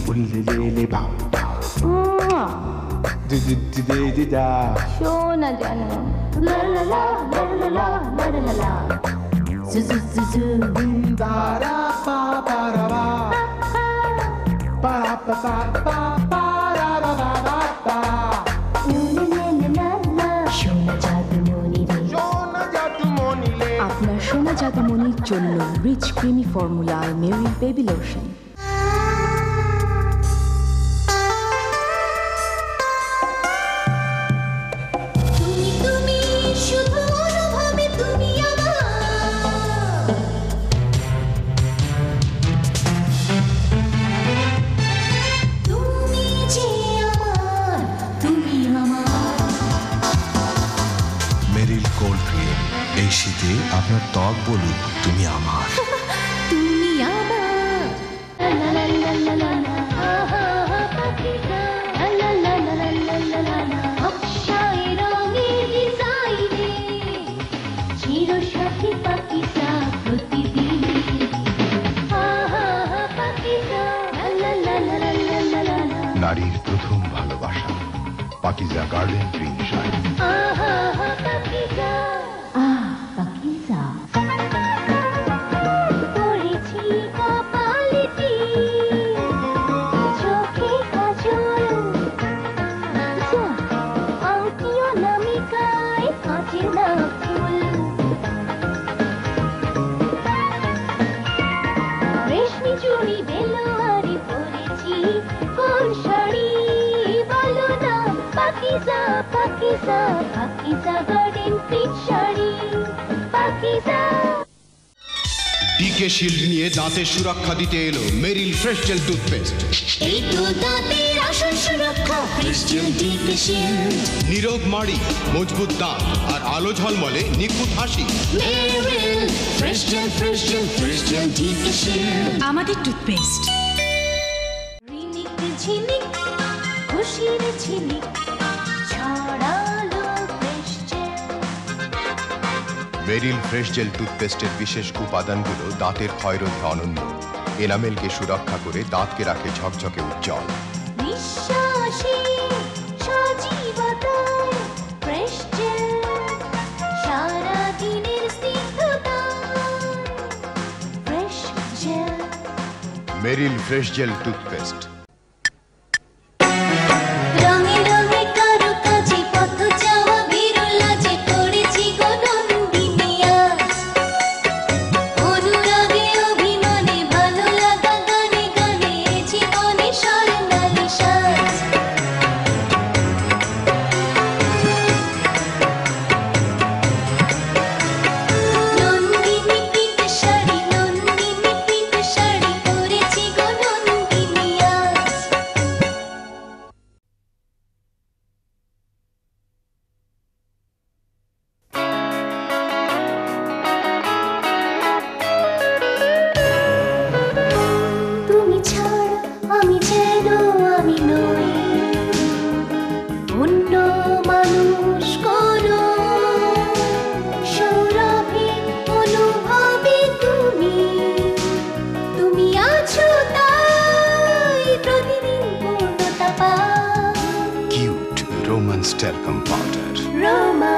উল্লেলে বাউ দা শোনা জানো লা লা লা লা লা লা লা লা লা জু জু জু জু দারা পা পা রা বা পা পা পা পা পা রা রা রা রা পা শোনা জাদুমণি রে সোনা জাদুমণি লে আপনার সোনা জাদুমণির জন্য রিচ ক্রিমি ফর্মুলায় Meril baby lotion. Meril cold cream এই শীতে আপনার ত্বক বলুক তুমি আমার। তুমি আমার অক্ষয় রঙের ডিজাইনে চিরসাথী পাকিজা প্রতিদিন পাকিজা নারীর প্রথম ভালোবাসা Pakiza garden cream shine. Pakiza Pakiza পড়েছি কপালেতে চোখে কাজল আংটিও নামিকায় কাঁচে না ফুল রেশমি চুড়ি বেলোয়ারি পরেছি কোন শাড়ি বলো না Pakiza Pakiza Pakiza garden cream sari Pakiza. DK shield নিয়ে দাঁতের সুরক্ষা দিতে এলো মেরিল ফ্রেশ জেল টুথপেস্ট। এই তো দাঁতের আসল সুরক্ষা ফ্রেশ জেল ডিকে শিল্ড নীরব মাড়ি, মজবুত দাঁত আর আলো ঝলমলে নিখুঁত হাসি। মেরিল ফ্রেশ জেল ডিকে শিল্ড আমাদের টুথপেস্ট। রিনিক ঝিনিক খুশির ঝিনিক ছড়ালো ফ্রেশ জেল। মেরিল ফ্রেশ জেল টুথপেস্টের বিশেষ উপাদানগুলো দাঁতের ক্ষয়রোধে অনন্য, এনামেলকে সুরক্ষা করে দাঁতকে রাখে ঝকঝকে উজ্জ্বল। নিঃশ্বাসে সজীবতায় ফ্রেশ জেল সারা দিনের স্নিগ্ধতায় ফ্রেশ জেল। মেরিল ফ্রেশ জেল টুথপেস্ট। রঙে রঙে কারুকাজে পথ যাওয়া বিরলাজে করেছি গো নন্দিনী আজ। অনুরাগে অভিমানে ভালো লাগা গানে গানে জীবনে স্বর্ণালী সাজ। নন্দিনী পিত শাড়ি পরেছি গো নন্দিনী আজ। তুমি ছাড়া আমি যেন আমি নই, অন্য মানুষ করো সৌরভে অনুভবে তুমি। তুমি আছো তাই প্রতিদিন পূর্ণতা পাই। কিউট রোমান স্টারকাম পাউডার। রোমা